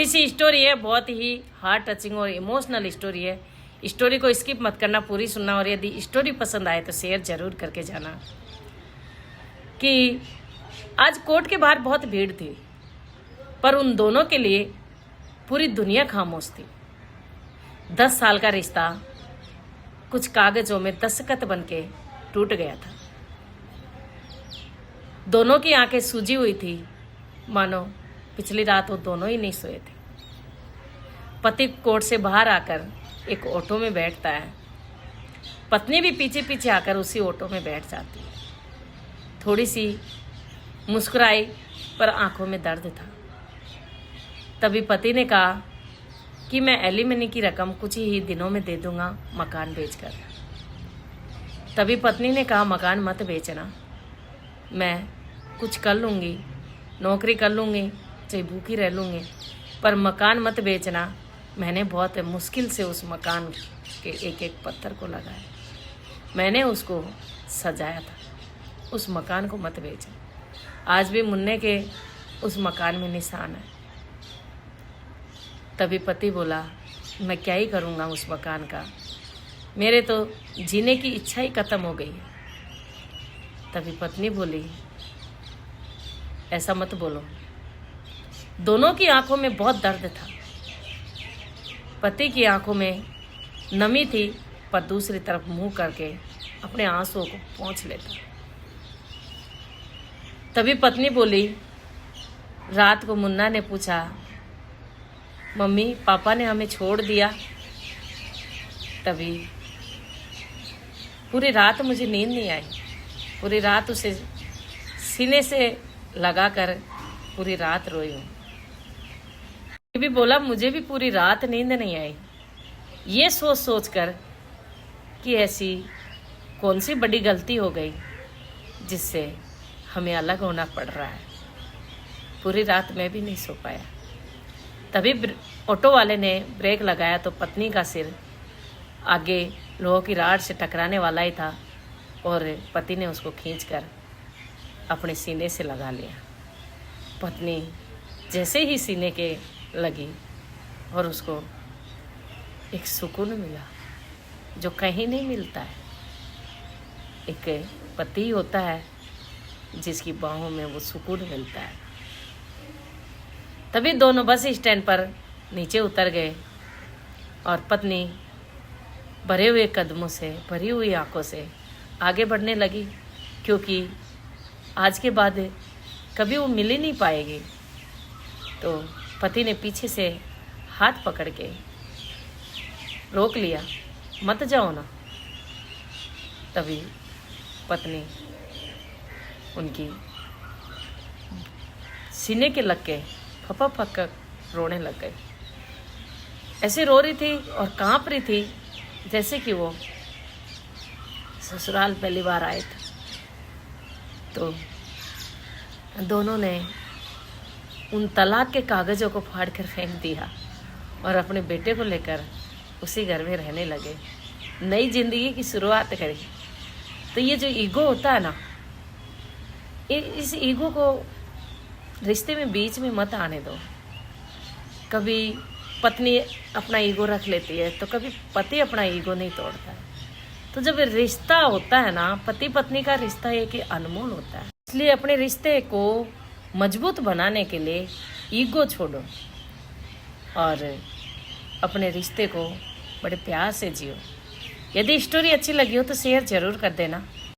सी story है, बहुत ही heart touching और इमोशनल स्टोरी है। स्टोरी को स्किप मत करना, पूरी सुनना। और यदि स्टोरी पसंद आए तो शेयर जरूर करके जाना। कि आज कोर्ट के बाहर बहुत भीड़ थी, पर उन दोनों के लिए पूरी दुनिया खामोश थी। 10 साल का रिश्ता कुछ कागजों में दस्तखत बन के टूट गया था। दोनों की आंखें सूजी हुई थी, मानो पिछली रात वो दोनों ही नहीं सोए थे। पति कोर्ट से बाहर आकर एक ऑटो में बैठता है, पत्नी भी पीछे पीछे आकर उसी ऑटो में बैठ जाती है। थोड़ी सी मुस्कुराई, पर आंखों में दर्द था। तभी पति ने कहा कि मैं एलिमनी की रकम कुछ ही दिनों में दे दूंगा मकान बेचकर। तभी पत्नी ने कहा, मकान मत बेचना, मैं कुछ कर लूँगी, नौकरी कर लूँगी, चाहे भूखी रह लूँगी, पर मकान मत बेचना। मैंने बहुत मुश्किल से उस मकान के एक एक पत्थर को लगाया, मैंने उसको सजाया था। उस मकान को मत बेचना। आज भी मुन्ने के उस मकान में निशान है। तभी पति बोला, मैं क्या ही करूँगा उस मकान का, मेरे तो जीने की इच्छा ही खत्म हो गई है। तभी पत्नी बोली, ऐसा मत बोलो। दोनों की आंखों में बहुत दर्द था। पति की आंखों में नमी थी, पर दूसरी तरफ मुंह करके अपने आंसुओं को पोंछ लेता। तभी पत्नी बोली, रात को मुन्ना ने पूछा, मम्मी पापा ने हमें छोड़ दिया। तभी पूरी रात मुझे नींद नहीं आई। पूरी रात उसे सीने से लगाकर पूरी रात रोई हूँ। भी बोला, मुझे भी पूरी रात नींद नहीं आई, ये सोच सोच कर कि ऐसी कौन सी बड़ी गलती हो गई जिससे हमें अलग होना पड़ रहा है। पूरी रात मैं भी नहीं सो पाया। तभी ऑटो वाले ने ब्रेक लगाया तो पत्नी का सिर आगे लोहे की राड से टकराने वाला ही था, और पति ने उसको खींचकर अपने सीने से लगा लिया। पत्नी जैसे ही सीने के लगी और उसको एक सुकून मिला जो कहीं नहीं मिलता है। एक पति होता है जिसकी बाहों में वो सुकून मिलता है। तभी दोनों बस स्टैंड पर नीचे उतर गए और पत्नी भरे हुए कदमों से, भरी हुई आंखों से आगे बढ़ने लगी, क्योंकि आज के बाद कभी वो मिल ही नहीं पाएगी। तो पति ने पीछे से हाथ पकड़ के रोक लिया, मत जाओ ना। तभी पत्नी उनकी सीने के लग के फपा फक कर रोने लग गई। ऐसे रो रही थी और कांप रही थी जैसे कि वो ससुराल पहली बार आए थे। तो दोनों ने उन तलाक के कागज़ों को फाड़ कर फेंक दिया और अपने बेटे को लेकर उसी घर में रहने लगे, नई जिंदगी की शुरुआत करी। तो ये जो ईगो होता है ना, इस ईगो को रिश्ते में बीच में मत आने दो। कभी पत्नी अपना ईगो रख लेती है तो कभी पति अपना ईगो नहीं तोड़ता है। तो जब रिश्ता होता है ना, पति पत्नी का रिश्ता एक अनमोल होता है। इसलिए अपने रिश्ते को मजबूत बनाने के लिए ईगो छोड़ो और अपने रिश्ते को बड़े प्यार से जियो। यदि स्टोरी अच्छी लगी हो तो शेयर जरूर कर देना।